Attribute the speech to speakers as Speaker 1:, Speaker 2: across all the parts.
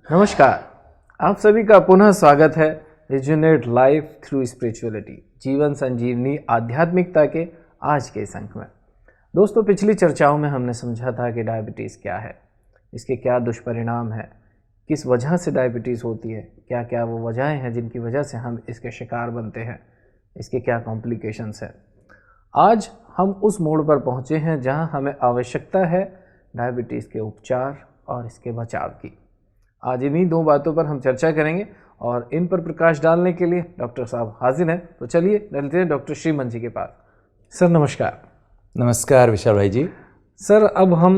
Speaker 1: नमस्कार, आप सभी का पुनः स्वागत है रिजुनेट लाइफ थ्रू स्पिरिचुअलिटी जीवन संजीवनी आध्यात्मिकता के आज के इस अंक में। दोस्तों, पिछली चर्चाओं में हमने समझा था कि डायबिटीज़ क्या है, इसके क्या दुष्परिणाम हैं, किस वजह से डायबिटीज़ होती है, क्या क्या वो वजहें हैं जिनकी वजह से हम इसके शिकार बनते हैं, इसके क्या कॉम्प्लिकेशंस हैं। आज हम उस मोड़ पर पहुँचे हैं जहाँ हमें आवश्यकता है डायबिटीज़ के उपचार और इसके बचाव की। आज इन्हीं दो बातों पर हम चर्चा करेंगे और इन पर प्रकाश डालने के लिए डॉक्टर साहब हाजिर हैं। तो चलिए चलते हैं डॉक्टर श्रीमन जी के पास। सर नमस्कार।
Speaker 2: नमस्कार विशाल भाई जी।
Speaker 1: सर, अब हम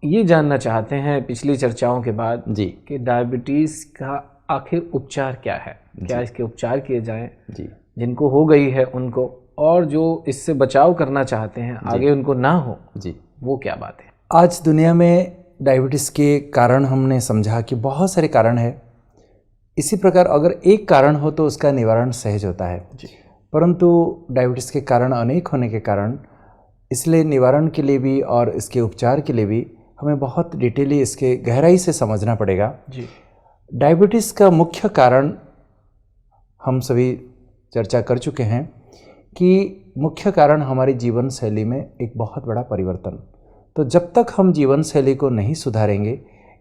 Speaker 1: ये जानना चाहते हैं पिछली चर्चाओं के बाद
Speaker 2: जी
Speaker 1: कि डायबिटीज़ का आखिर उपचार क्या है, क्या इसके उपचार किए जाएं
Speaker 2: जी
Speaker 1: जिनको हो गई है उनको, और जो इससे बचाव करना चाहते हैं आगे उनको ना हो
Speaker 2: जी
Speaker 1: वो क्या बात है।
Speaker 2: आज दुनिया में डायबिटीज़ के कारण हमने समझा कि बहुत सारे कारण हैं। इसी प्रकार अगर एक कारण हो तो उसका निवारण सहज होता है
Speaker 1: जी।
Speaker 2: परंतु डायबिटीज़ के कारण अनेक होने के कारण इसलिए निवारण के लिए भी और इसके उपचार के लिए भी हमें बहुत डिटेली इसके गहराई से समझना पड़ेगा।
Speaker 1: जी।
Speaker 2: डायबिटीज़ का मुख्य कारण हम सभी चर्चा कर चुके हैं कि मुख्य कारण हमारी जीवन शैली में एक बहुत बड़ा परिवर्तन। तो जब तक हम जीवन शैली को नहीं सुधारेंगे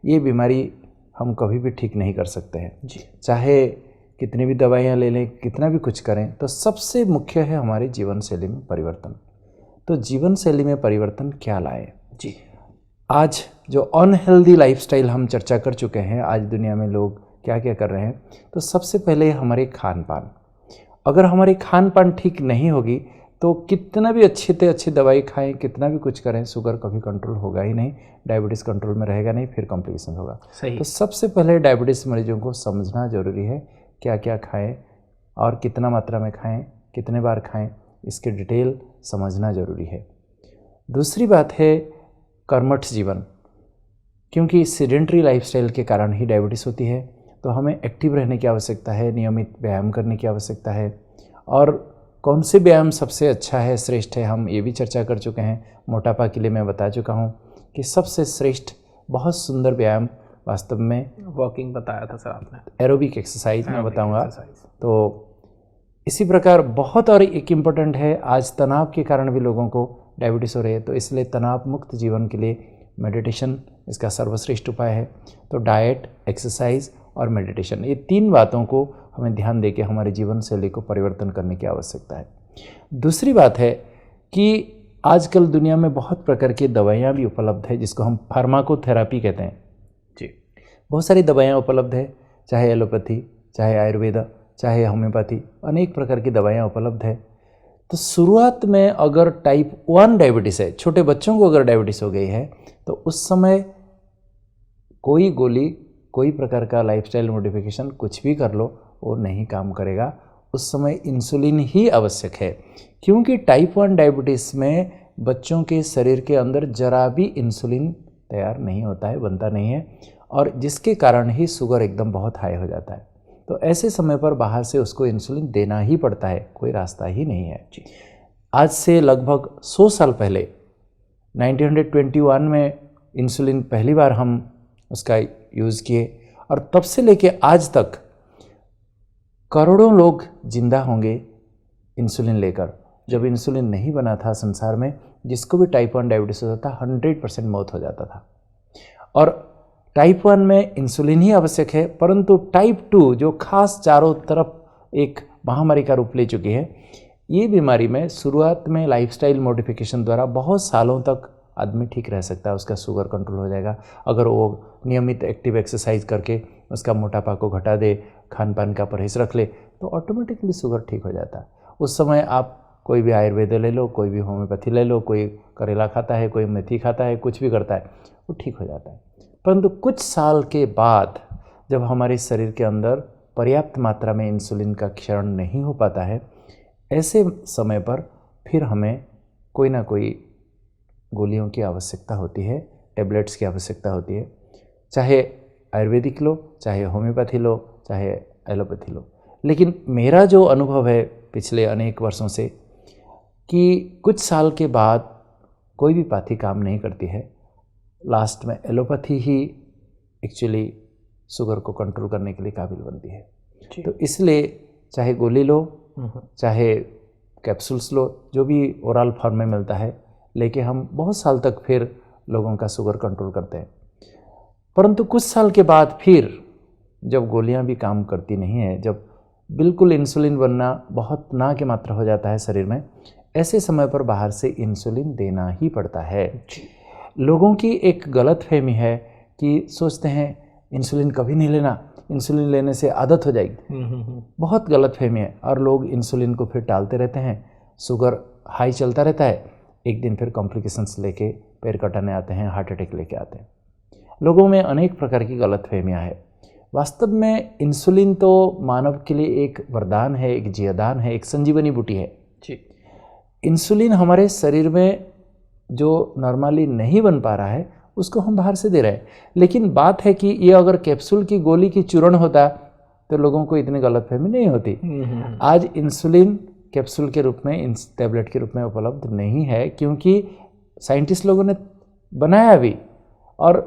Speaker 2: ये बीमारी हम कभी भी ठीक नहीं कर सकते हैं
Speaker 1: जी।
Speaker 2: चाहे कितनी भी दवाइयाँ ले लें, कितना भी कुछ करें, तो सबसे मुख्य है हमारी जीवन शैली में परिवर्तन। तो जीवन शैली में परिवर्तन क्या लाए
Speaker 1: जी।
Speaker 2: आज जो अनहेल्दी लाइफस्टाइल हम चर्चा कर चुके हैं, आज दुनिया में लोग क्या क्या कर रहे हैं, तो सबसे पहले हमारे खान पान। अगर हमारी खान पान ठीक नहीं होगी तो कितना भी अच्छी से अच्छी दवाई खाएं, कितना भी कुछ करें, शुगर कभी कंट्रोल होगा ही नहीं, डायबिटीज़ कंट्रोल में रहेगा नहीं, फिर कॉम्प्लिकेशन होगा।
Speaker 1: सही।
Speaker 2: तो सबसे पहले डायबिटीज़ मरीजों को समझना जरूरी है क्या क्या खाएं और कितना मात्रा में खाएं, कितने बार खाएं, इसके डिटेल समझना जरूरी है। दूसरी बात है कर्मठ जीवन, क्योंकि सीडेंटरी लाइफस्टाइल के कारण ही डायबिटीज़ होती है। तो हमें एक्टिव रहने की आवश्यकता है, नियमित व्यायाम करने की आवश्यकता है। और कौन से व्यायाम सबसे अच्छा है, श्रेष्ठ है, हम ये भी चर्चा कर चुके हैं। मोटापा के लिए मैं बता चुका हूँ कि सबसे श्रेष्ठ बहुत सुंदर व्यायाम वास्तव में
Speaker 1: वॉकिंग बताया था सर आपने,
Speaker 2: एरोबिक एक्सरसाइज मैं बताऊँगा।
Speaker 1: एक्सरसाइज।
Speaker 2: तो इसी प्रकार बहुत और एक इम्पोर्टेंट है, आज तनाव के कारण भी लोगों को डायबिटीज़ हो रही है, तो इसलिए तनाव मुक्त जीवन के लिए मेडिटेशन इसका सर्वश्रेष्ठ उपाय है। तो डाइट, एक्सरसाइज और मेडिटेशन, ये तीन बातों को हमें ध्यान दे के हमारे जीवन शैली को परिवर्तन करने की आवश्यकता है। दूसरी बात है कि आजकल दुनिया में बहुत प्रकार की दवाइयाँ भी उपलब्ध है जिसको हम फार्माकोथेरापी कहते हैं।
Speaker 1: जी।
Speaker 2: बहुत सारी दवाइयाँ उपलब्ध है, चाहे एलोपैथी, चाहे आयुर्वेद, चाहे होम्योपैथी, अनेक प्रकार की दवाइयाँ उपलब्ध है। तो शुरुआत में अगर टाइप 1 डायबिटीज़ है, छोटे बच्चों को अगर डायबिटीज़ हो गई है, तो उस समय कोई गोली, कोई प्रकार का लाइफस्टाइल मॉडिफिकेशन कुछ भी कर लो वो नहीं काम करेगा। उस समय इंसुलिन ही आवश्यक है, क्योंकि टाइप 1 डायबिटीज़ में बच्चों के शरीर के अंदर जरा भी इंसुलिन तैयार नहीं होता है, बनता नहीं है, और जिसके कारण ही शुगर एकदम बहुत हाई हो जाता है। तो ऐसे समय पर बाहर से उसको इंसुलिन देना ही पड़ता है, कोई रास्ता ही नहीं है। आज से लगभग 100 साल पहले 1921 में इंसुलिन पहली बार हम उसका यूज़ किए, और तब से लेके आज तक करोड़ों लोग जिंदा होंगे इंसुलिन लेकर। जब इंसुलिन नहीं बना था संसार में, जिसको भी टाइप 1 डायबिटीज़ होता था 100% मौत हो जाता था। और टाइप 1 में इंसुलिन ही आवश्यक है, परंतु टाइप 2 जो खास चारों तरफ एक महामारी का रूप ले चुकी है, ये बीमारी में शुरुआत में लाइफस्टाइल मॉडिफिकेशन द्वारा बहुत सालों तक आदमी ठीक रह सकता है, उसका शुगर कंट्रोल हो जाएगा। अगर वो नियमित एक्टिव एक्सरसाइज करके उसका मोटापा को घटा दे, खान पान का परहेज रख ले, तो ऑटोमेटिकली शुगर ठीक हो जाता है। उस समय आप कोई भी आयुर्वेद ले लो, कोई भी होम्योपैथी ले लो, कोई करेला खाता है, कोई मेथी खाता है, कुछ भी करता है, वो ठीक हो जाता है। परंतु कुछ साल के बाद जब हमारे शरीर के अंदर पर्याप्त मात्रा में इंसुलिन का क्षरण नहीं हो पाता है, ऐसे समय पर फिर हमें कोई ना कोई गोलियों की आवश्यकता होती है, टेबलेट्स की आवश्यकता होती है, चाहे आयुर्वेदिक लो, चाहे होम्योपैथी लो, चाहे एलोपैथी लो। लेकिन मेरा जो अनुभव है पिछले अनेक वर्षों से, कि कुछ साल के बाद कोई भी पाथी काम नहीं करती है, लास्ट में एलोपैथी ही एक्चुअली शुगर को कंट्रोल करने के लिए काबिल बनती है। तो इसलिए चाहे गोली लो, चाहे कैप्सूल्स लो, जो भी ओरल फॉर्म में मिलता है, लेके हम बहुत साल तक फिर लोगों का शुगर कंट्रोल करते हैं। परंतु कुछ साल के बाद फिर जब गोलियां भी काम करती नहीं है, जब बिल्कुल इंसुलिन बनना बहुत ना की मात्रा हो जाता है शरीर में, ऐसे समय पर बाहर से इंसुलिन देना ही पड़ता है। लोगों की एक गलत फहमी है कि सोचते हैं इंसुलिन कभी नहीं लेना, इंसुलिन लेने से आदत हो जाएगी। बहुत गलत फहमी है, और लोग इंसुलिन को फिर टालते रहते हैं, शुगर हाई चलता रहता है, एक दिन फिर कॉम्प्लिकेशंस लेके पैर कटाने आते हैं, हार्ट अटैक लेके आते हैं। लोगों में अनेक प्रकार की गलत फहमियाँ हैं। वास्तव में इंसुलिन तो मानव के लिए एक वरदान है, एक जीवदान है, एक संजीवनी बूटी है। इंसुलिन हमारे शरीर में जो नॉर्मली नहीं बन पा रहा है उसको हम बाहर से दे रहे हैं। लेकिन बात है कि ये अगर कैप्सूल की गोली की चूर्ण होता तो लोगों को इतनी गलतफहमी नहीं होती। आज इंसुलिन कैप्सूल के रूप में, टैबलेट के रूप में उपलब्ध नहीं है, क्योंकि साइंटिस्ट लोगों ने बनाया भी और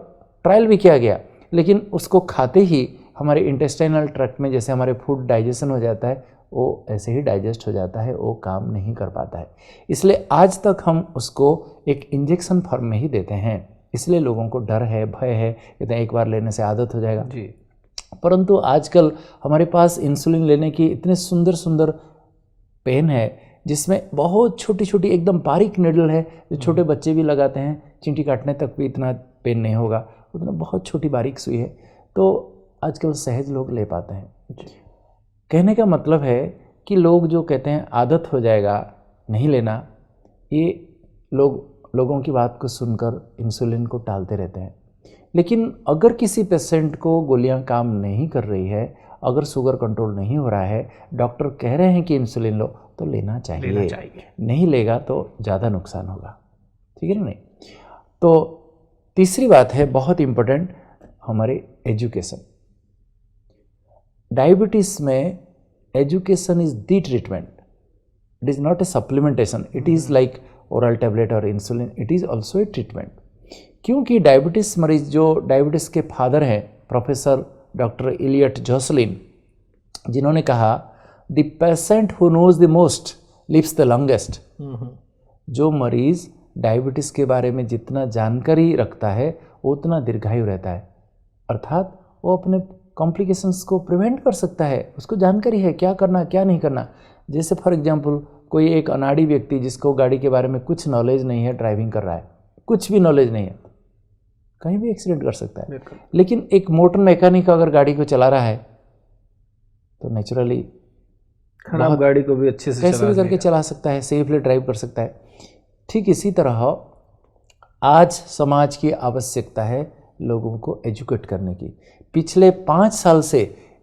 Speaker 2: ट्रायल भी किया गया, लेकिन उसको खाते ही हमारे इंटेस्टाइनल ट्रैक्ट में जैसे हमारे फूड डाइजेशन हो जाता है, वो ऐसे ही डाइजेस्ट हो जाता है, वो काम नहीं कर पाता है। इसलिए आज तक हम उसको एक इंजेक्शन फॉर्म में ही देते हैं। इसलिए लोगों को डर है, भय है, कहते हैं एक बार लेने से आदत हो जाएगा जी। परंतु आजकल हमारे पास इंसुलिन लेने की इतने सुंदर सुंदर पेन है, जिसमें बहुत छोटी छोटी एकदम बारीक निडल है, जो छोटे बच्चे भी लगाते हैं, चींटी काटने तक भी इतना पेन नहीं होगा, उतना बहुत छोटी बारीक सुई है, तो आजकल सहज लोग ले पाते हैं। कहने का मतलब है कि लोग जो कहते हैं आदत हो जाएगा नहीं लेना, ये लोगों की बात को सुनकर इंसुलिन को टालते रहते हैं। लेकिन अगर किसी पेशेंट को गोलियां काम नहीं कर रही है, अगर शुगर कंट्रोल नहीं हो रहा है, डॉक्टर कह रहे हैं कि इंसुलिन लो, तो लेना चाहिए। नहीं लेगा तो ज़्यादा नुकसान होगा, ठीक है ना। नहीं तो तीसरी बात है बहुत इम्पोर्टेंट, हमारे एजुकेशन। डायबिटीज़ में education is the treatment, it is not a supplementation, it is like oral tablet और insulin, it is also a treatment. क्योंकि डायबिटीज़ मरीज, जो डायबिटीज़ के फादर हैं प्रोफेसर डॉक्टर इलियट जोसलिन, जिन्होंने कहा the patient who knows the most lives the longest. जो मरीज़ डायबिटीज़ के बारे में जितना जानकारी रखता है वो उतना दीर्घायु रहता है, अर्थात वो अपने कॉम्प्लिकेशंस को प्रिवेंट कर सकता है, उसको जानकारी है क्या करना क्या नहीं करना। जैसे फॉर एग्जांपल कोई एक अनाड़ी व्यक्ति जिसको गाड़ी के बारे में कुछ नॉलेज नहीं है, ड्राइविंग कर रहा है, कुछ भी नॉलेज नहीं है, कहीं भी एक्सीडेंट कर सकता है। लेकिन एक मोटर मैकेनिक अगर गाड़ी को चला रहा है तो नेचुरली
Speaker 1: खराब गाड़ी को भी अच्छे से
Speaker 2: कैसे भी करके चला सकता है, सेफली ड्राइव कर सकता है। ठीक इसी तरह आज समाज की आवश्यकता है लोगों को एजुकेट करने की। पिछले 5 साल से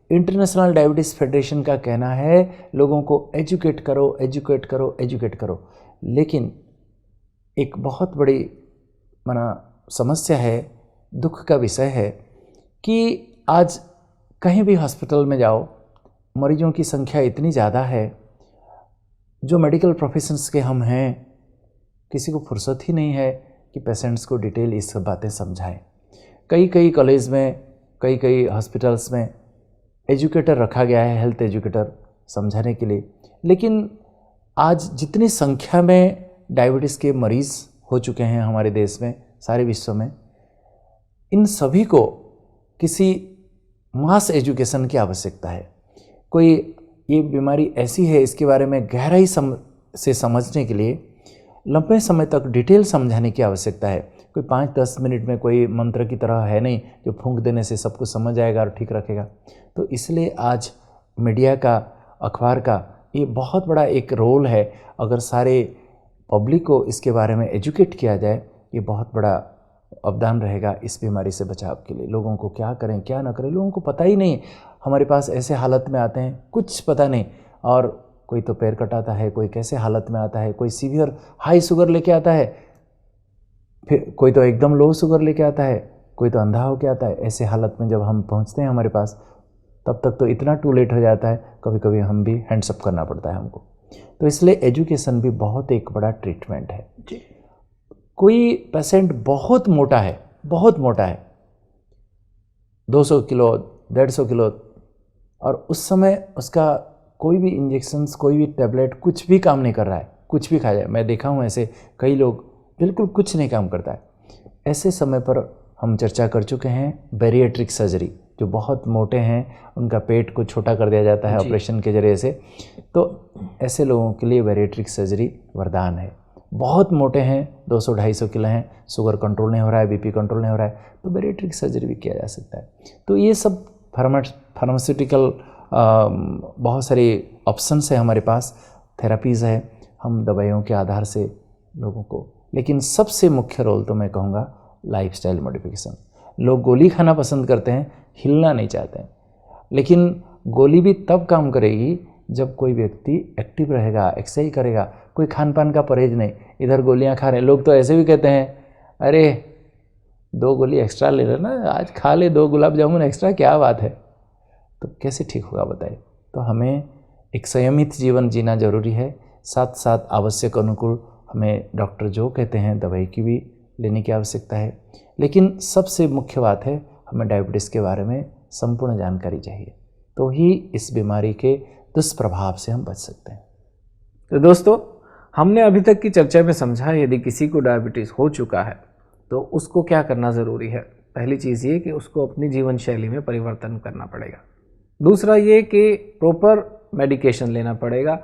Speaker 2: इंटरनेशनल डायबिटीज़ फेडरेशन का कहना है लोगों को एजुकेट करो, एजुकेट करो, एजुकेट करो। लेकिन एक बहुत बड़ी समस्या है, दुख का विषय है कि आज कहीं भी हॉस्पिटल में जाओ, मरीजों की संख्या इतनी ज़्यादा है, जो मेडिकल प्रोफेशंस के हम हैं, किसी को फुर्सत ही नहीं है कि पेशेंट्स को डिटेल ये सब बातें समझाएं। कई कॉलेज में, कई हॉस्पिटल्स में एजुकेटर रखा गया है, हेल्थ एजुकेटर समझाने के लिए। लेकिन आज जितनी संख्या में डायबिटीज़ के मरीज़ हो चुके हैं हमारे देश में, सारे विश्व में, इन सभी को किसी मास एजुकेशन की आवश्यकता है। कोई ये बीमारी ऐसी है, इसके बारे में गहराई से समझने के लिए लंबे समय तक डिटेल समझाने की आवश्यकता है। कोई 5-10 मिनट में कोई मंत्र की तरह है नहीं जो फूंक देने से सब कुछ समझ आएगा और ठीक रखेगा। तो इसलिए आज मीडिया का, अखबार का ये बहुत बड़ा एक रोल है। अगर सारे पब्लिक को इसके बारे में एजुकेट किया जाए, ये बहुत बड़ा अवदान रहेगा इस बीमारी से बचाव के लिए। लोगों को क्या करें क्या ना करें, लोगों को पता ही नहीं। हमारे पास ऐसे हालत में आते हैं कुछ पता नहीं, और कोई तो पैर कटाता है, कोई कैसे हालत में आता है, कोई सीवियर हाई शुगर लेके आता है, फिर कोई तो एकदम लो शुगर लेके आता है, कोई तो अंधा होके आता है। ऐसे हालत में जब हम पहुंचते हैं हमारे पास, तब तक तो इतना टू लेट हो जाता है, कभी कभी हम भी हैंड्सअप करना पड़ता है हमको। तो इसलिए एजुकेशन भी बहुत एक बड़ा ट्रीटमेंट है जी। कोई पेशेंट बहुत मोटा है, 200 किलो 150 किलो, और उस समय उसका कोई भी इंजेक्शन्स, कोई भी टैबलेट, कुछ भी काम नहीं कर रहा है, कुछ भी खाया जाए। मैं देखा हूँ ऐसे कई लोग, बिल्कुल कुछ नहीं काम करता है। ऐसे समय पर हम चर्चा कर चुके हैं बैरिएट्रिक सर्जरी, जो बहुत मोटे हैं उनका पेट को छोटा कर दिया जाता है ऑपरेशन के जरिए से, तो ऐसे लोगों के लिए बैरिएट्रिक सर्जरी वरदान है। बहुत मोटे हैं, 200-250 किलो हैं, शुगर कंट्रोल नहीं हो रहा है, बीपी कंट्रोल नहीं हो रहा है, तो बैरिएट्रिक सर्जरी भी किया जा सकता है। तो ये सब फार्मास्यूटिकल बहुत सारी ऑप्शंस है हमारे पास, थेरापीज़ है, हम दवाइयों के आधार से लोगों को, लेकिन सबसे मुख्य रोल तो मैं कहूँगा लाइफस्टाइल मॉडिफिकेशन। लोग गोली खाना पसंद करते हैं, हिलना नहीं चाहते हैं, लेकिन गोली भी तब काम करेगी जब कोई व्यक्ति एक्टिव रहेगा, एक्सरसाइज करेगा, कोई खान पान का परहेज नहीं, इधर गोलियां खा रहे हैं। लोग तो ऐसे भी कहते हैं, अरे 2 गोली एक्स्ट्रा ले रहे ना, आज खा ले 2 गुलाब जामुन एक्स्ट्रा, क्या बात है। तो कैसे ठीक होगा बताइए। तो हमें एक संयमित जीवन जीना जरूरी है, साथ साथ आवश्यक अनुकूल हमें डॉक्टर जो कहते हैं दवाई की भी लेने की आवश्यकता है। लेकिन सबसे मुख्य बात है, हमें डायबिटीज़ के बारे में संपूर्ण जानकारी चाहिए, तो ही इस बीमारी के दुष्प्रभाव से हम बच सकते हैं।
Speaker 1: तो दोस्तों, हमने अभी तक की चर्चा में समझा, यदि किसी को डायबिटीज़ हो चुका है तो उसको क्या करना ज़रूरी है। पहली चीज़ ये कि उसको अपनी जीवन शैली में परिवर्तन करना पड़ेगा। दूसरा ये कि प्रॉपर मेडिकेशन लेना पड़ेगा,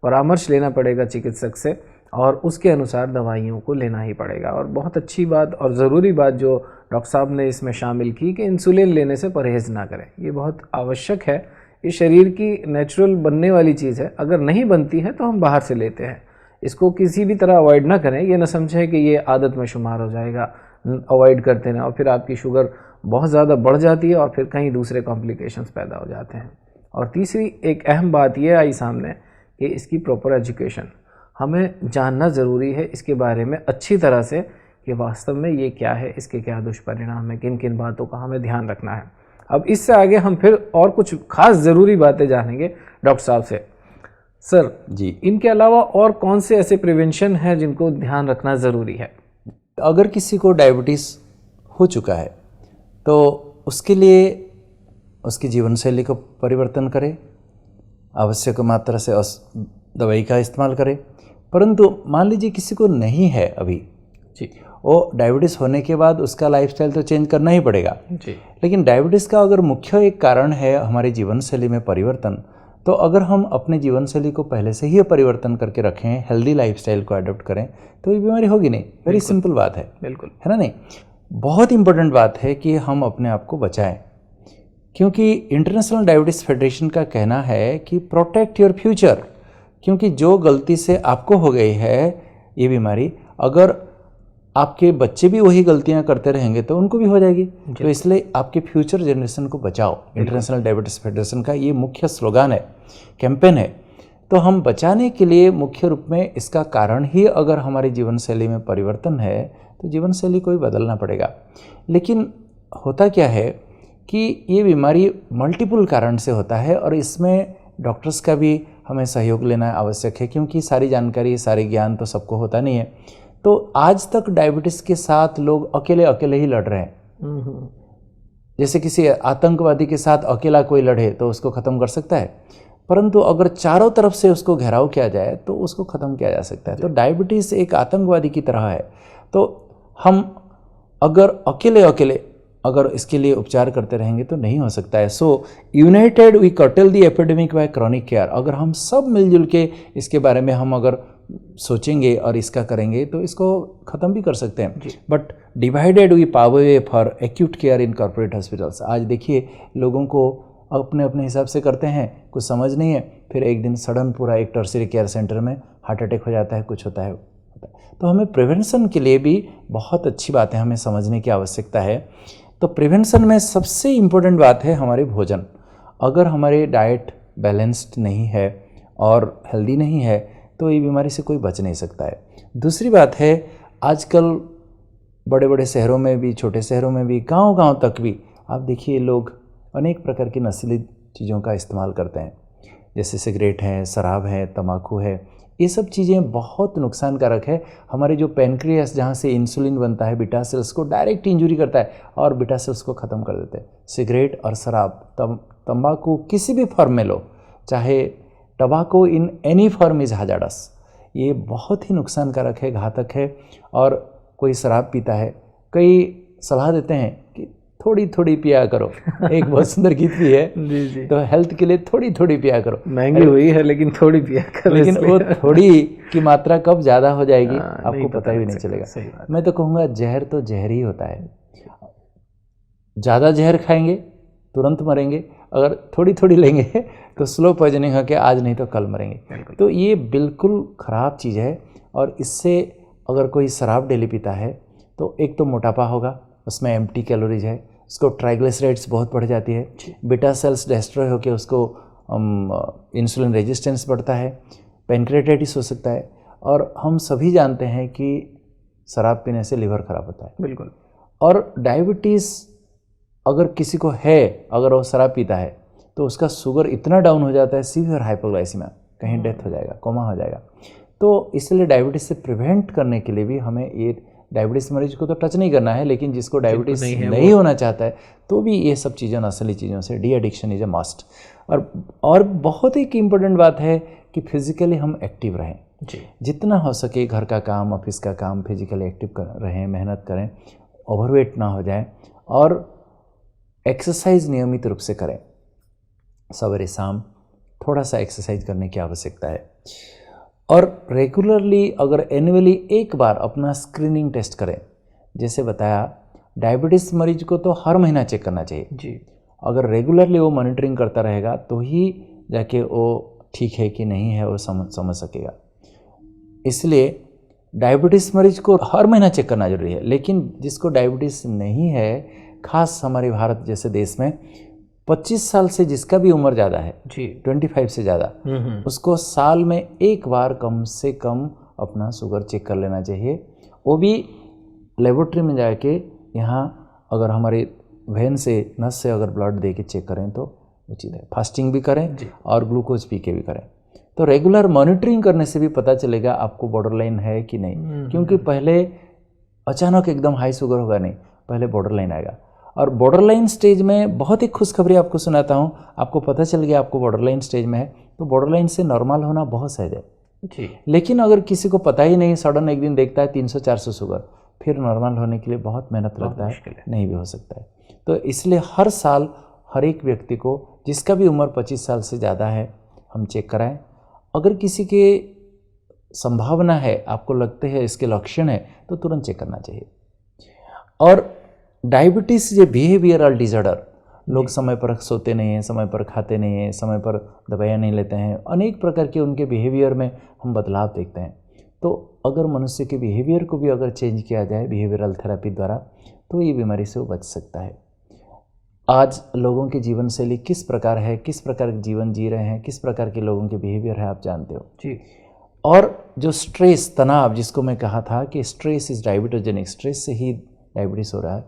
Speaker 1: परामर्श लेना पड़ेगा चिकित्सक से, और उसके अनुसार दवाइयों को लेना ही पड़ेगा। और बहुत अच्छी बात और ज़रूरी बात जो डॉक्टर साहब ने इसमें शामिल की कि इंसुलिन लेने से परहेज़ ना करें। ये बहुत आवश्यक है, ये शरीर की नेचुरल बनने वाली चीज़ है, अगर नहीं बनती है तो हम बाहर से लेते हैं। इसको किसी भी तरह अवॉइड ना करें, ये ना समझें कि ये आदत में शुमार हो जाएगा, अवॉइड करते रहें और फिर आपकी शुगर बहुत ज़्यादा बढ़ जाती है और फिर कहीं दूसरे कॉम्प्लिकेशंस पैदा हो जाते हैं। और तीसरी एक अहम बात ये आई सामने कि इसकी प्रॉपर एजुकेशन, हमें जानना ज़रूरी है इसके बारे में अच्छी तरह से कि वास्तव में ये क्या है, इसके क्या दुष्परिणाम है, किन किन बातों का हमें ध्यान रखना है। अब इससे आगे हम फिर और कुछ खास ज़रूरी बातें जानेंगे डॉक्टर साहब से। सर
Speaker 2: जी,
Speaker 1: इनके अलावा और कौन से ऐसे प्रिवेंशन हैं जिनको ध्यान रखना ज़रूरी है?
Speaker 2: अगर किसी को डायबिटीज़ हो चुका है तो उसके लिए उसकी जीवन शैली को परिवर्तन करें, आवश्यक मात्रा से दवाई का इस्तेमाल करें। परंतु मान लीजिए किसी को नहीं है अभी
Speaker 1: जी,
Speaker 2: वो डायबिटीज़ होने के बाद उसका लाइफस्टाइल तो चेंज करना ही पड़ेगा।
Speaker 1: जी,
Speaker 2: लेकिन डायबिटीज़ का अगर मुख्य एक कारण है हमारी जीवन शैली में परिवर्तन, तो अगर हम अपने जीवन शैली को पहले से ही परिवर्तन करके रखें, हेल्दी लाइफस्टाइल को अडॉप्ट करें, तो ये बीमारी होगी नहीं। वेरी सिंपल बात है,
Speaker 1: बिल्कुल,
Speaker 2: है ना? नहीं, बहुत इंपॉर्टेंट बात है कि हम अपने आप को बचाएं, क्योंकि इंटरनेशनल डायबिटीज़ फेडरेशन का कहना है कि प्रोटेक्ट योर फ्यूचर, क्योंकि जो गलती से आपको हो गई है ये बीमारी, अगर आपके बच्चे भी वही गलतियां करते रहेंगे तो उनको भी हो जाएगी। तो इसलिए आपके फ्यूचर जनरेशन को बचाओ, इंटरनेशनल डायबिटीज़ फेडरेशन का ये मुख्य स्लोगान है, कैंपेन है। तो हम बचाने के लिए मुख्य रूप में इसका कारण ही अगर हमारी जीवन शैली में परिवर्तन है तो जीवन शैली को भी बदलना पड़ेगा। लेकिन होता क्या है कि ये बीमारी मल्टीपल कारण से होता है और इसमें डॉक्टर्स का भी हमें सहयोग लेना आवश्यक है, क्योंकि सारी जानकारी, सारी ज्ञान तो सबको होता नहीं है। तो आज तक डायबिटीज़ के साथ लोग अकेले अकेले ही लड़ रहे हैं। जैसे किसी आतंकवादी के साथ अकेला कोई लड़े तो उसको ख़त्म कर सकता है, परंतु अगर चारों तरफ से उसको घेराव किया जाए तो उसको ख़त्म किया जा सकता है। तो डायबिटीज़ एक आतंकवादी की तरह है। तो हम अगर अकेले अगर इसके लिए उपचार करते रहेंगे तो नहीं हो सकता है। So united we curtail the epidemic by chronic care. अगर हम सब मिलजुल के इसके बारे में हम अगर सोचेंगे और इसका करेंगे तो इसको ख़त्म भी कर सकते हैं। But divided we power way for acute care in corporate hospitals. आज देखिए लोगों को अपने अपने हिसाब से करते हैं, कुछ समझ नहीं है, फिर एक दिन सडन पूरा एक टर्शियरी केयर सेंटर में हार्ट अटैक हो जाता है, कुछ होता है। तो हमें प्रिवेंशन के लिए भी बहुत अच्छी बातें हमें समझने की आवश्यकता है। तो प्रिवेंशन में सबसे इम्पोर्टेंट बात है हमारे भोजन। अगर हमारी डाइट बैलेंस्ड नहीं है और हेल्दी नहीं है तो ये बीमारी से कोई बच नहीं सकता है। दूसरी बात है, आजकल बड़े बड़े शहरों में भी, छोटे शहरों में भी, गांव-गांव तक भी आप देखिए लोग अनेक प्रकार की नशीली चीज़ों का इस्तेमाल करते हैं, जैसे सिगरेट है, शराब है, तंबाकू है। ये सब चीज़ें बहुत नुकसानकारक है। हमारे जो पैनक्रियास जहाँ से इंसुलिन बनता है बीटा सेल्स को डायरेक्ट इंजुरी करता है और बीटा सेल्स को ख़त्म कर देते हैं। सिगरेट और शराब, तंबाकू किसी भी फॉर्म में लो, चाहे टबाको in any form is hazards, ये बहुत ही नुकसानकारक है, घातक है। और कोई शराब पीता है, कई सलाह देते हैं कि थोड़ी थोड़ी पिया करो। एक बहुत सुंदर गीत भी है
Speaker 1: जी जी,
Speaker 2: तो हेल्थ के लिए थोड़ी थोड़ी पिया करो।
Speaker 1: महंगी हुई है लेकिन थोड़ी पिया करो।
Speaker 2: लेकिन वो थोड़ी की मात्रा कब ज़्यादा हो जाएगी आपको पता भी नहीं
Speaker 1: सकता,
Speaker 2: चलेगा।
Speaker 1: सही बात।
Speaker 2: मैं तो कहूँगा जहर तो जहर ही होता है। ज़्यादा जहर खाएंगे तुरंत मरेंगे, अगर थोड़ी थोड़ी लेंगे तो स्लो पॉइजनिंग होकर आज नहीं तो कल मरेंगे। तो ये बिल्कुल ख़राब चीज़ है। और इससे अगर कोई शराब डेली पीता है तो एक तो मोटापा होगा, उसमें एम्प्टी कैलोरीज है, उसको ट्राइग्लिसराइड्स बहुत बढ़ जाती है, बीटा सेल्स डिस्ट्रॉय होकर उसको इंसुलिन रेजिस्टेंस बढ़ता है, पैनक्रेटाइटिस हो सकता है। और हम सभी जानते हैं कि शराब पीने से लिवर खराब होता है।
Speaker 1: बिल्कुल।
Speaker 2: और डायबिटीज़ अगर किसी को है, अगर वो शराब पीता है तो उसका शुगर इतना डाउन हो जाता है, सीवियर हाइपोग्लाइसीमिया, कहीं डेथ हो जाएगा, कोमा हो जाएगा। तो इसलिए डायबिटीज़ से प्रिवेंट करने के लिए भी हमें ये डायबिटीज़ मरीज को तो टच नहीं करना है, लेकिन जिसको डायबिटीज़ नहीं होना चाहता है तो भी ये सब चीज़ों, नस्ली चीज़ों से de addiction is a must. और बहुत ही इम्पोर्टेंट बात है कि फिजिकली हम एक्टिव रहें
Speaker 1: जी।
Speaker 2: जितना हो सके, घर का काम, ऑफिस का काम, फिजिकली एक्टिव रहें, मेहनत करें, ओवरवेट ना हो जाए। और एक्सरसाइज नियमित रूप से करें, सवेरे शाम थोड़ा सा एक्सरसाइज करने की आवश्यकता है। और रेगुलरली अगर एनुअली एक बार अपना स्क्रीनिंग टेस्ट करें, जैसे बताया डायबिटीज़ मरीज को तो हर महीना चेक करना चाहिए
Speaker 1: जी।
Speaker 2: अगर रेगुलरली वो मॉनिटरिंग करता रहेगा तो ही जाके वो ठीक है कि नहीं है वो समझ सकेगा। इसलिए डायबिटीज़ मरीज को हर महीना चेक करना जरूरी है। लेकिन जिसको डायबिटीज़ नहीं है, खास हमारे भारत जैसे देश में 25 साल से जिसका भी उम्र ज़्यादा है जी, 25 से ज़्यादा, उसको साल में एक बार कम से कम अपना शुगर चेक कर लेना चाहिए। वो भी लेबोरेटरी में जाके, यहाँ अगर हमारे वेन से, नस से अगर ब्लड दे के चेक करें तो उचित है। फास्टिंग भी करें और ग्लूकोज पी के भी करें। तो रेगुलर मॉनिटरिंग करने से भी पता चलेगा आपको बॉर्डरलाइन है कि नहीं, क्योंकि पहले अचानक एकदम हाई शुगर होगा नहीं, पहले बॉर्डरलाइन आएगा। और बॉर्डरलाइन स्टेज में बहुत ही खुशखबरी आपको सुनाता हूँ, आपको पता चल गया आपको बॉर्डरलाइन स्टेज में है तो बॉर्डरलाइन से नॉर्मल होना बहुत सहज है जी। लेकिन अगर किसी को पता ही नहीं, सडन एक दिन देखता है 300-400 शुगर, फिर नॉर्मल होने के लिए बहुत मेहनत लगता है, नहीं भी हो सकता है। तो इसलिए हर साल हर एक व्यक्ति को, जिसका भी उम्र 25 साल से ज़्यादा है, हम चेक कराएं। अगर किसी के संभावना है, आपको लगते हैं इसके लक्षण है, तो तुरंत चेक करना चाहिए। और डायबिटीज़ ये बिहेवियरल डिसऑर्डर, लोग समय पर सोते नहीं हैं, समय पर खाते नहीं हैं, समय पर दवाइयाँ नहीं लेते हैं, अनेक प्रकार के उनके बिहेवियर में हम बदलाव देखते हैं। तो अगर मनुष्य के बिहेवियर को भी अगर चेंज किया जाए बिहेवियरल थेरेपी द्वारा, तो ये बीमारी से वो बच सकता है। आज लोगों की जीवन शैली किस प्रकार है, किस प्रकार के जीवन जी रहे हैं, किस प्रकार के लोगों के बिहेवियर है, आप जानते हो जी। और जो स्ट्रेस, तनाव, जिसको मैं कहा था कि स्ट्रेस इज़ डायबिटोजेनिक, स्ट्रेस से ही डायबिटीज़ हो रहा है,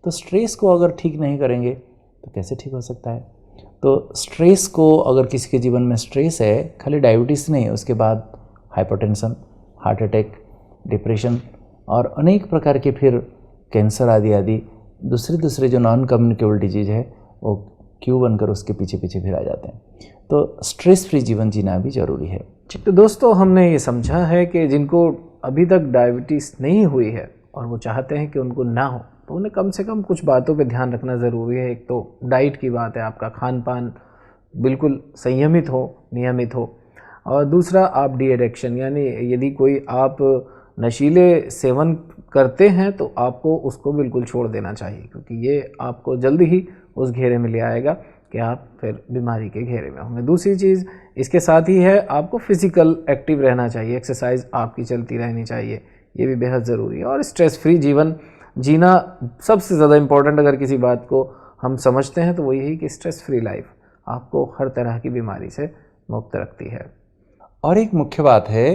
Speaker 2: तो स्ट्रेस को अगर ठीक नहीं करेंगे तो कैसे ठीक हो सकता है। तो स्ट्रेस को, अगर किसी के जीवन में स्ट्रेस है, खाली डायबिटीज़ नहीं, उसके बाद हाइपरटेंशन, हार्ट अटैक, डिप्रेशन और अनेक प्रकार के फिर कैंसर आदि आदि दूसरे जो नॉन कम्युनिकेबल डिजीज़ है, वो क्यों बनकर उसके पीछे पीछे फिर आ जाते हैं। तो स्ट्रेस फ्री जीवन जीना भी ज़रूरी है।
Speaker 1: तो दोस्तों, हमने ये समझा है कि जिनको अभी तक डायबिटीज़ नहीं हुई है और वो चाहते हैं कि उनको ना हो, तो उन्हें कम से कम कुछ बातों पे ध्यान रखना ज़रूरी है। एक तो डाइट की बात है, आपका खान पान बिल्कुल संयमित हो, नियमित हो। और दूसरा, आप डी एडिक्शन, यानी यदि कोई आप नशीले सेवन करते हैं तो आपको उसको बिल्कुल छोड़ देना चाहिए, क्योंकि ये आपको जल्दी ही उस घेरे में ले आएगा कि आप फिर बीमारी के घेरे में होंगे। दूसरी चीज़ इसके साथ ही है, आपको फिज़िकल एक्टिव रहना चाहिए, एक्सरसाइज आपकी चलती रहनी चाहिए, ये भी बेहद ज़रूरी है। और स्ट्रेस फ्री जीवन जीना सबसे ज़्यादा इम्पोर्टेंट अगर किसी बात को हम समझते हैं तो वो यही कि स्ट्रेस फ्री लाइफ आपको हर तरह की बीमारी से मुक्त रखती है।
Speaker 2: और एक मुख्य बात है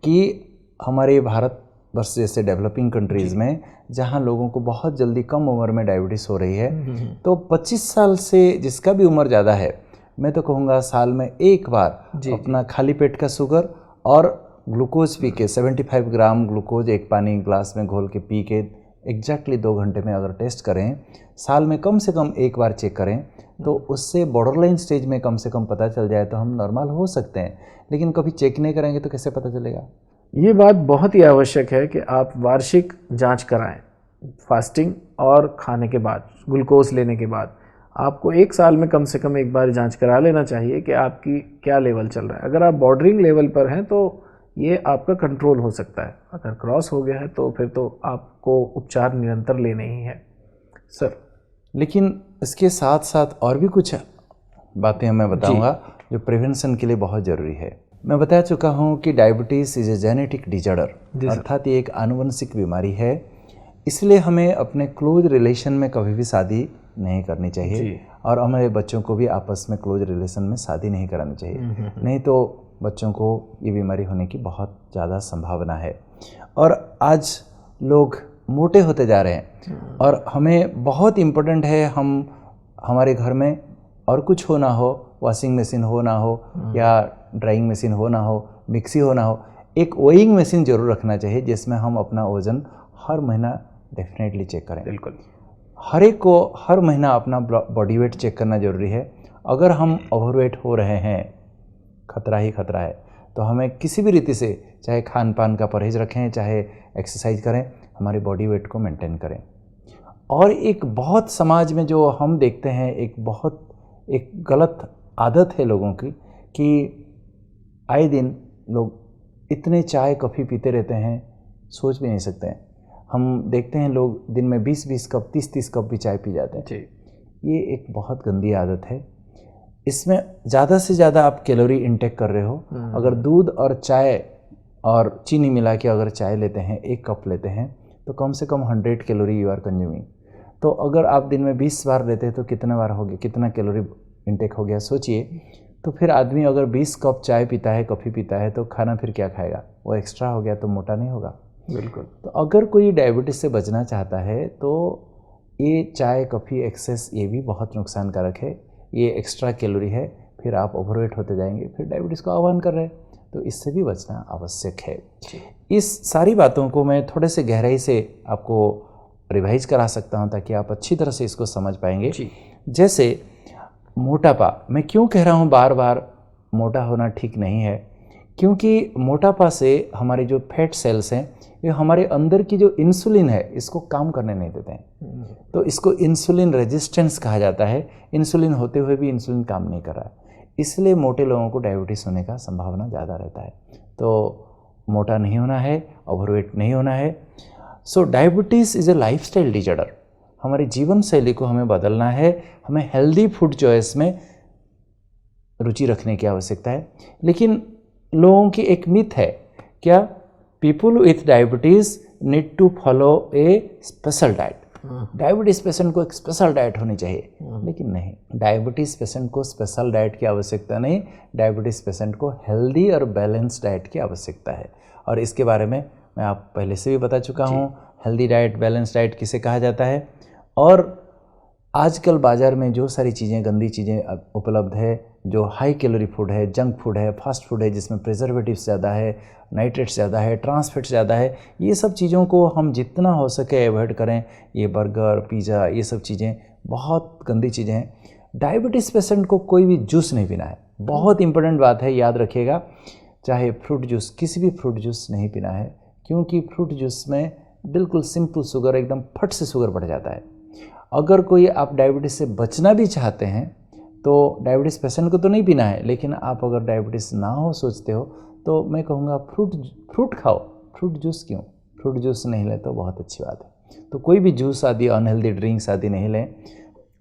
Speaker 2: कि हमारे भारत वर्ष जैसे डेवलपिंग कंट्रीज़ में, जहाँ लोगों को बहुत जल्दी कम उम्र में डायबिटीज़ हो रही है, तो 25 साल से जिसका भी उम्र ज़्यादा है, मैं तो कहूँगा साल में एक बार अपना खाली पेट का शुगर और ग्लूकोज पी के 75 ग्राम ग्लूकोज एक पानी ग्लास में घोल के पी के एग्जैक्टली 2 घंटे में अगर टेस्ट करें, साल में कम से कम एक बार चेक करें, तो उससे बॉर्डरलाइन स्टेज में कम से कम पता चल जाए तो हम नॉर्मल हो सकते हैं। लेकिन कभी चेक नहीं करेंगे तो कैसे पता चलेगा?
Speaker 1: ये बात बहुत ही आवश्यक है कि आप वार्षिक जांच कराएं। फास्टिंग और खाने के बाद, ग्लूकोज लेने के बाद आपको 1 साल में कम से कम एक बार जांच करा लेना चाहिए कि आपकी क्या लेवल चल रहा है। अगर आप बॉर्डरिंग लेवल पर हैं तो ये आपका कंट्रोल हो सकता है, अगर क्रॉस हो गया है तो फिर तो आपको उपचार निरंतर लेने ही है सर।
Speaker 2: लेकिन इसके साथ साथ और भी कुछ बातें मैं बताऊंगा जो प्रिवेंशन के लिए बहुत ज़रूरी है। मैं बता चुका हूं कि diabetes is a genetic disorder, अर्थात ये एक आनुवंशिक बीमारी है। इसलिए हमें अपने क्लोज रिलेशन में कभी भी शादी नहीं करनी चाहिए और हमारे बच्चों को भी आपस में क्लोज रिलेशन में शादी नहीं करानी चाहिए, नहीं तो बच्चों को ये बीमारी होने की बहुत ज़्यादा संभावना है। और आज लोग मोटे होते जा रहे हैं और हमें बहुत इम्पोर्टेंट है हम हमारे घर में और कुछ हो ना हो, वॉशिंग मशीन हो ना हो या ड्राइंग मशीन हो ना हो, मिक्सी हो ना हो, एक वेइंग मशीन ज़रूर रखना चाहिए जिसमें हम अपना वज़न हर महीना डेफिनेटली चेक करें।
Speaker 1: बिल्कुल,
Speaker 2: हर एक को हर महीना अपना बॉडी वेट चेक करना ज़रूरी है। अगर हम ओवरवेट हो रहे हैं, खतरा ही खतरा है, तो हमें किसी भी रीति से, चाहे खान पान का परहेज़ रखें, चाहे एक्सरसाइज करें, हमारे बॉडी वेट को मेंटेन करें। और एक बहुत समाज में जो हम देखते हैं, एक गलत आदत है लोगों की कि आए दिन लोग इतने चाय कॉफ़ी पीते रहते हैं, सोच भी नहीं सकते हैं। हम देखते हैं लोग दिन में 20-20 कप 30-30 कप भी चाय पी जाते हैं। ये एक बहुत गंदी आदत है। इसमें ज़्यादा से ज़्यादा आप कैलोरी इंटेक कर रहे हो। अगर दूध और चाय और चीनी मिला के अगर चाय लेते हैं, 1 कप लेते हैं, तो कम से कम 100 कैलोरी यू आर कंज्यूमिंग। तो अगर आप दिन में 20 बार लेते हैं तो कितने बार हो गया, कितना कैलोरी इंटेक हो गया सोचिए। तो फिर आदमी अगर 20 कप चाय पीता है, कॉफ़ी पीता है, तो खाना फिर क्या खाएगा? वो एक्स्ट्रा हो गया तो मोटा नहीं होगा।
Speaker 1: बिल्कुल।
Speaker 2: तो अगर कोई डायबिटीज़ से बचना चाहता है तो ये चाय कॉफ़ी एक्सेस ये भी बहुत नुकसानकारक है, ये एक्स्ट्रा कैलोरी है, फिर आप ओवरवेट होते जाएंगे, फिर डायबिटीज़ को आह्वान कर रहे हैं, तो इससे भी बचना आवश्यक है। इस सारी बातों को मैं थोड़े से गहराई से आपको रिवाइज करा सकता हूँ ताकि आप अच्छी तरह से इसको समझ पाएंगे। जैसे मोटापा, मैं क्यों कह रहा हूँ बार बार मोटा होना ठीक नहीं है, क्योंकि मोटापा से हमारे जो फैट सेल्स हैं, ये हमारे अंदर की जो इंसुलिन है इसको काम करने नहीं देते हैं। तो इसको इंसुलिन रेजिस्टेंस कहा जाता है। इंसुलिन होते हुए भी इंसुलिन काम नहीं कर रहा है, इसलिए मोटे लोगों को डायबिटीज़ होने का संभावना ज़्यादा रहता है। तो मोटा नहीं होना है, ओवरवेट नहीं होना है। So diabetes is a lifestyle disorder. हमारी जीवन शैली को हमें बदलना है, हमें हेल्दी फूड चॉइस में रुचि रखने की आवश्यकता है। लेकिन लोगों की एक मिथ है, क्या people with diabetes need to follow a special diet. Diabetes patient को एक स्पेशल डाइट होनी चाहिए, लेकिन नहीं, डायबिटीज़ पेशेंट को स्पेशल डाइट की आवश्यकता नहीं, डायबिटीज़ पेशेंट को हेल्दी और बैलेंस डाइट की आवश्यकता है। और इसके बारे में मैं आप पहले से भी बता चुका हूँ, हेल्दी डाइट, बैलेंस डाइट किसे कहा जाता है। और आजकल बाज़ार में जो सारी चीज़ें, गंदी चीज़ें उपलब्ध है, जो हाई कैलोरी फूड है, जंक फूड है, फास्ट फूड है, जिसमें प्रिजर्वेटिव्स ज़्यादा है, नाइट्रेट्स ज़्यादा है, ट्रांसफैट्स ज़्यादा है, ये सब चीज़ों को हम जितना हो सके अवॉइड करें। ये बर्गर, पिज़्ज़ा, ये सब चीज़ें बहुत गंदी चीज़ें हैं। डायबिटीज़ पेशेंट को कोई भी जूस नहीं पीना है, बहुत इंपॉर्टेंट बात है, याद रखिएगा। चाहे फ्रूट जूस, किसी भी फ्रूट जूस नहीं पीना है, क्योंकि फ्रूट जूस में बिल्कुल सिंपल शुगर, एकदम फट से शुगर बढ़ जाता है। अगर कोई आप डायबिटीज़ से बचना भी चाहते हैं तो डायबिटीज़ पेशेंट को तो नहीं पीना है, लेकिन आप अगर डायबिटीज़ ना हो सोचते हो तो मैं कहूँगा फ्रूट खाओ। फ्रूट जूस क्यों? फ्रूट जूस नहीं लें तो बहुत अच्छी बात है। तो कोई भी जूस आदि, अनहेल्दी ड्रिंक्स आदि नहीं लें।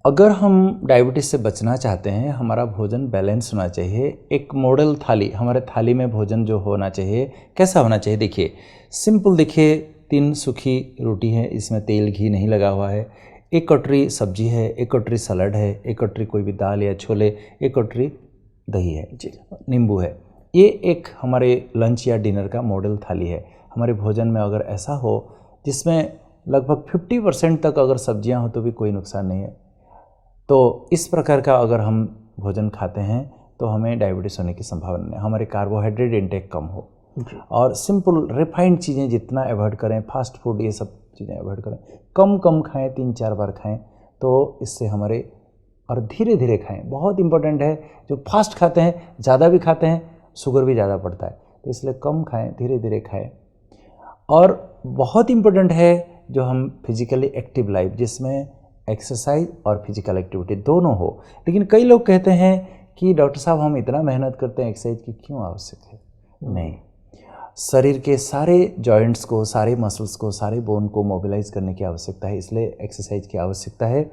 Speaker 2: अगर हम डायबिटीज़ से बचना चाहते हैं, हमारा भोजन बैलेंस होना चाहिए। एक मॉडल थाली, हमारे थाली में भोजन जो होना चाहिए कैसा होना चाहिए? देखिए सिंपल, देखिए 3 सूखी रोटी है, इसमें तेल घी नहीं लगा हुआ है, 1 कटोरी सब्जी है, 1 कटोरी सलाद है, 1 कटोरी कोई भी दाल या छोले, 1 कटोरी दही है, नींबू है। ये एक हमारे लंच या डिनर का मॉडल थाली है। हमारे भोजन में अगर ऐसा हो जिसमें लगभग 50% तक अगर सब्जियां हो तो भी कोई नुकसान नहीं है। तो इस प्रकार का अगर हम भोजन खाते हैं तो हमें डायबिटीज़ होने की संभावना नहीं। हमारे कार्बोहाइड्रेट इंटेक कम हो, और सिंपल रिफाइंड चीज़ें जितना अवॉइड करें, फास्ट फूड ये सब चीज़ें अवॉइड करें, कम कम खाएं, 3-4 बार खाएं, तो इससे हमारे, और धीरे धीरे खाएं। बहुत इंपॉर्टेंट है, जो फास्ट खाते हैं, ज़्यादा भी खाते हैं, शुगर भी ज़्यादा पड़ता है, तो इसलिए कम खाएं, धीरे धीरे खाएं। और बहुत इंपॉर्टेंट है जो हम फिजिकली एक्टिव लाइफ, जिसमें एक्सरसाइज और फिजिकल एक्टिविटी दोनों हो। लेकिन कई लोग कहते हैं कि डॉक्टर साहब हम इतना मेहनत करते हैं, एक्सरसाइज की क्यों आवश्यक है? नहीं, शरीर के सारे जॉइंट्स को, सारे मसल्स को, सारे बोन को मोबिलाइज करने की आवश्यकता है, इसलिए एक्सरसाइज की आवश्यकता है।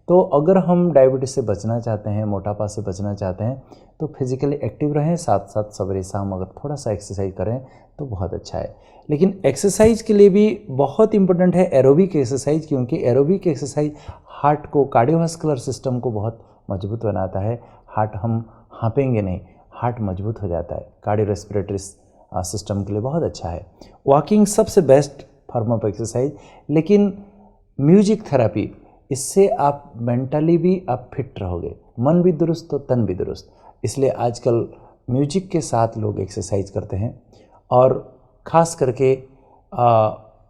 Speaker 2: तो अगर हम डायबिटीज़ से बचना चाहते हैं, मोटापा से बचना चाहते हैं, तो फिजिकली एक्टिव रहें, साथ साथ सवेरे शाम अगर थोड़ा सा एक्सरसाइज करें तो बहुत अच्छा है। लेकिन एक्सरसाइज के लिए भी बहुत इंपॉर्टेंट है एरोबिक एक्सरसाइज, क्योंकि एरोबिक एक्सरसाइज हार्ट को, कार्डियोवास्कुलर सिस्टम को बहुत मजबूत बनाता है। हार्ट हम हाँपेंगे नहीं, हार्ट मजबूत हो जाता है, कार्डियो रेस्पिरेटरी सिस्टम के लिए बहुत अच्छा है। वॉकिंग सबसे बेस्ट फॉर्म ऑफ एक्सरसाइज। लेकिन म्यूजिक थेरेपी, इससे आप मेंटली भी आप फिट रहोगे, मन भी दुरुस्त तो तन भी दुरुस्त। इसलिए आजकल म्यूजिक के साथ लोग एक्सरसाइज करते हैं, और ख़ास करके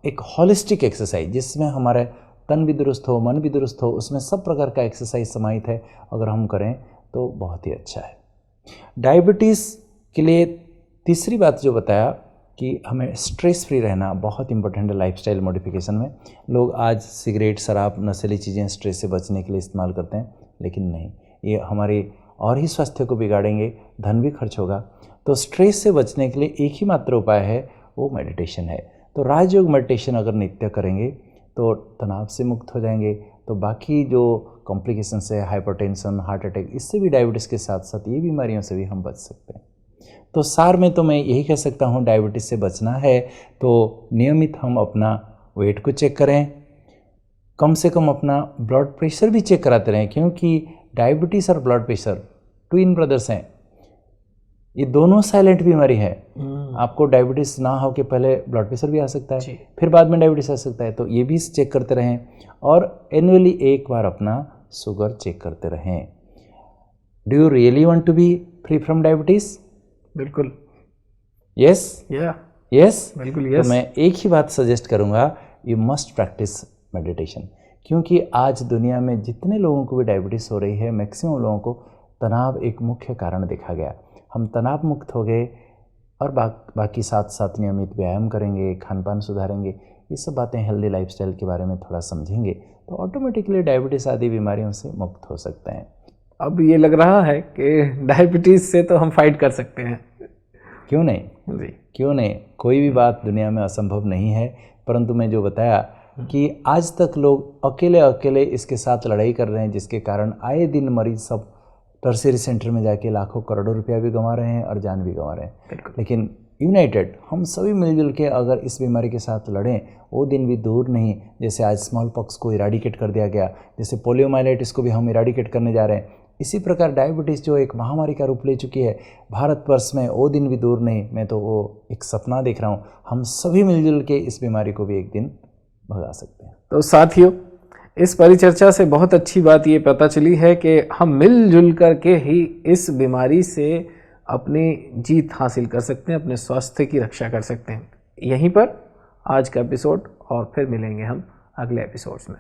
Speaker 2: एक हॉलिस्टिक एक्सरसाइज जिसमें हमारे तन भी दुरुस्त हो, मन भी दुरुस्त हो, उसमें सब प्रकार का एक्सरसाइज समाहित है, अगर हम करें तो बहुत ही अच्छा है। डायबिटीज़ के लिए तीसरी बात जो बताया कि हमें स्ट्रेस फ्री रहना बहुत इंपॉर्टेंट है लाइफस्टाइल मॉडिफिकेशन में। लोग आज सिगरेट, शराब, नशीली चीज़ें स्ट्रेस से बचने के लिए इस्तेमाल करते हैं, लेकिन नहीं, ये हमारी और ही स्वास्थ्य को बिगाड़ेंगे, धन भी खर्च होगा। तो स्ट्रेस से बचने के लिए एक ही मात्र उपाय है, वो मेडिटेशन है। तो राजयोग मेडिटेशन अगर नित्य करेंगे तो तनाव से मुक्त हो जाएंगे, तो बाकी जो कॉम्प्लिकेशंस है, हाइपरटेंशन, हार्ट अटैक, इससे भी, डायबिटीज़ के साथ साथ ये बीमारियों से भी हम बच सकते हैं। तो सार में तो मैं यही कह सकता हूँ, डायबिटीज़ से बचना है तो नियमित हम अपना वेट को चेक करें, कम से कम अपना ब्लड प्रेशर भी चेक कराते रहें, क्योंकि डायबिटीज़ और ब्लड प्रेशर ट्विन ब्रदर्स हैं, ये दोनों साइलेंट बीमारी है। आपको डायबिटीज़ ना हो के पहले ब्लड प्रेशर भी आ सकता है, फिर बाद में डायबिटीज़ आ सकता है, तो ये भी चेक करते रहें। और एनुअली एक बार अपना शुगर चेक करते रहें। Do you really want to be free from diabetes?
Speaker 1: बिल्कुल,
Speaker 2: यस, यस,
Speaker 1: बिल्कुल यस।
Speaker 2: तो मैं एक ही बात सजेस्ट करूँगा, यू मस्ट प्रैक्टिस मेडिटेशन, क्योंकि आज दुनिया में जितने लोगों को भी डायबिटीज़ हो रही है, मैक्सिमम लोगों को तनाव एक मुख्य कारण देखा गया। हम तनाव मुक्त हो गए, और बाकी साथ साथ नियमित व्यायाम करेंगे, खान पान सुधारेंगे, ये सब बातें, हेल्दी लाइफस्टाइल के बारे में थोड़ा समझेंगे, तो ऑटोमेटिकली डायबिटीज़ आदि बीमारियों से मुक्त हो सकते हैं।
Speaker 1: अब ये लग रहा है कि डायबिटीज़ से तो हम फाइट कर सकते हैं।
Speaker 2: क्यों नहीं जी, क्यों नहीं, कोई भी बात दुनिया में असंभव नहीं है। परंतु मैं जो बताया कि आज तक लोग अकेले अकेले इसके साथ लड़ाई कर रहे हैं, जिसके कारण आए दिन मरीज सब टर्शियरी सेंटर में जाके लाखों करोड़ों रुपया भी गंवा रहे हैं और जान भी गंवा रहे हैं। लेकिन यूनाइटेड हम सभी मिलजुल के अगर इस बीमारी के साथ लड़ें, वो दिन भी दूर नहीं। जैसे आज स्मॉल पॉक्स को इराडिकेट कर दिया गया, जैसे पोलियोमाइलाइटिस को भी हम इराडिकेट करने जा रहे हैं, इसी प्रकार डायबिटीज़ जो एक महामारी का रूप ले चुकी है भारतवर्ष में, वो दिन भी दूर नहीं। मैं तो वो एक सपना देख रहा हूँ, हम सभी मिलजुल के इस बीमारी को भी एक दिन भगा सकते हैं।
Speaker 1: तो साथियों, इस परिचर्चा से बहुत अच्छी बात ये पता चली है कि हम मिलजुल करके ही इस बीमारी से अपनी जीत हासिल कर सकते हैं, अपने स्वास्थ्य की रक्षा कर सकते हैं। यहीं पर आज का एपिसोड, और फिर मिलेंगे हम अगले एपिसोड्स में।